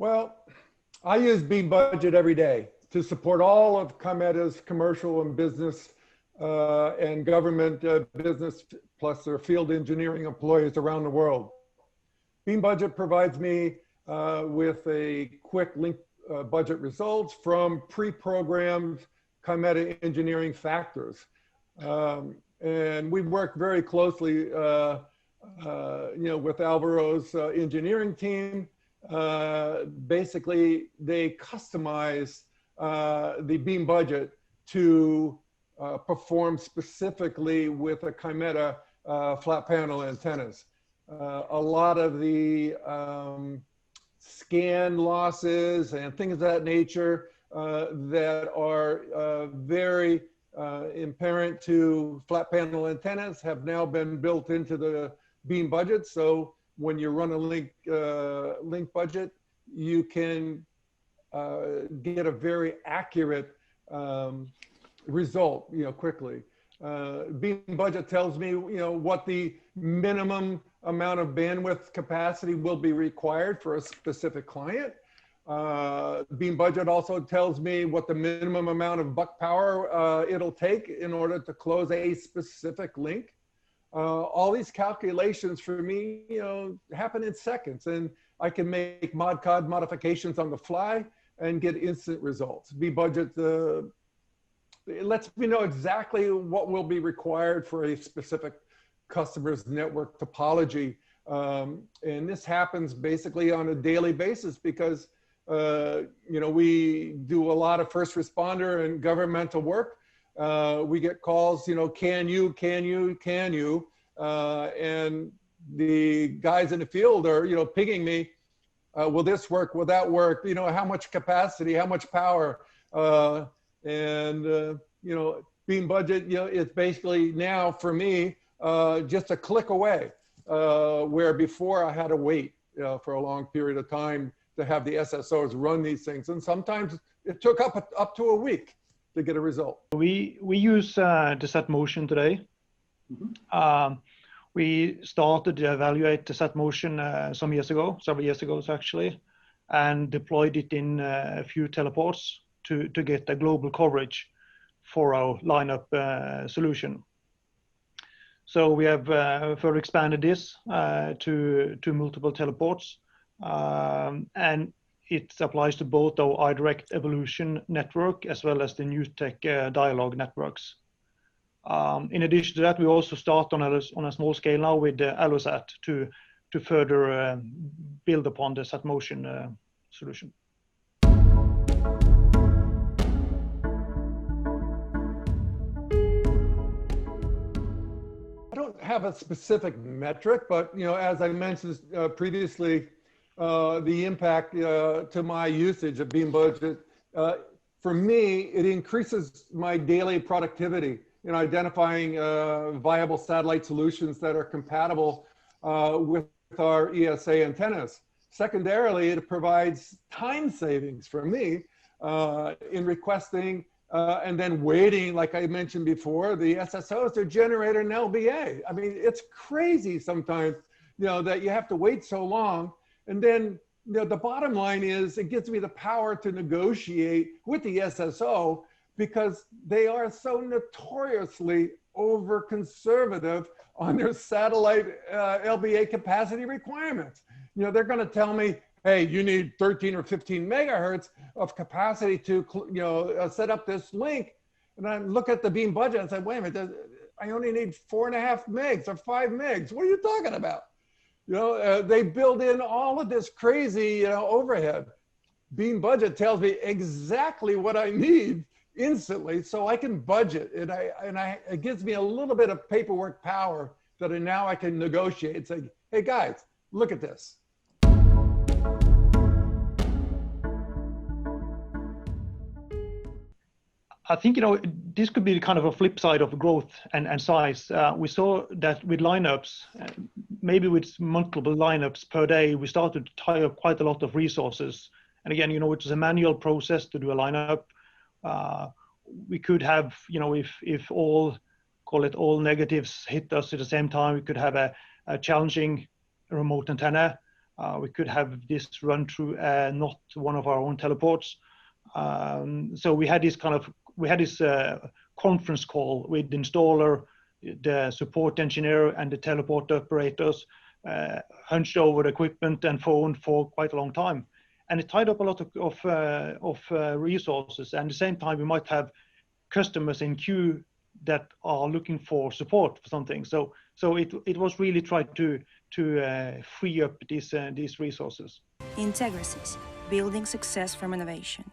Well, I use Beam Budget every day to support all of Kymeta's commercial and business and government business, plus their field engineering employees around the world. Beam Budget provides me with a quick link budget results from pre-programmed Kymeta engineering factors. And we work very closely with Alvaro's engineering team. Basically, they customize the Beam Budget to perform specifically with a Kymeta flat panel antennas. A lot of the scan losses and things of that nature that are very apparent to flat panel antennas have now been built into the Beam Budget. So when you run a link budget, you can get a very accurate result, quickly. Beam Budget tells me, what the minimum amount of bandwidth capacity will be required for a specific client. Beam Budget also tells me what the minimum amount of buck power it'll take in order to close a specific link. All these calculations for me, happen in seconds, and I can make mod code modifications on the fly and get instant results. Beam Budget it lets me know exactly what will be required for a specific customer's network topology. And this happens basically on a daily basis because, we do a lot of first responder and governmental work. We get calls, can you? And the guys in the field are, pinging me, will this work? Will that work? How much capacity, how much power? Beam Budget, it's basically now for me, just a click away, where before I had to wait for a long period of time to have the SSOs run these things. And sometimes it took up to a week to get a result. We use the Satmotion today. Mm-hmm. We started to evaluate the Satmotion several years ago actually, and deployed it in a few teleports to get a global coverage for our lineup solution. So we have further expanded this to multiple teleports, and it applies to both our iDirect Evolution network as well as the NewTek dialogue networks. In addition to that, we also start on a small scale now with Alusat to further build upon the Satmotion solution. I don't have a specific metric, but as I mentioned previously, the impact to my usage of Beam Budget, for me, it increases my daily productivity in identifying viable satellite solutions that are compatible with our ESA antennas. Secondarily, it provides time savings for me in requesting and then waiting, like I mentioned before, the SSOs to generate an LBA. I mean, it's crazy sometimes, that you have to wait so long. And then, the bottom line is it gives me the power to negotiate with the SSO because they are so notoriously over conservative on their satellite LBA capacity requirements. They're going to tell me, hey, you need 13 or 15 megahertz of capacity to set up this link. And I look at the Beam Budget and say, wait a minute, I only need 4.5 megs or 5 megs. What are you talking about? They build in all of this crazy overhead. Beam Budget tells me exactly what I need instantly, so I can budget. And it gives me a little bit of paperwork power that now I can negotiate and say, hey guys, look at this. I think, this could be kind of a flip side of growth and size. We saw that with lineups, maybe with multiple lineups per day, we started to tie up quite a lot of resources. And again, it's a manual process to do a lineup. We could have, if all negatives hit us at the same time, we could have a challenging remote antenna. we could have this run through not one of our own teleports. So we had this conference call with the installer, the support engineer, and the teleport operators, hunched over the equipment and phone for quite a long time, and it tied up a lot of resources. And at the same time, we might have customers in queue that are looking for support for something. So it was really tried to free up these resources. Integrasys, building success from innovation.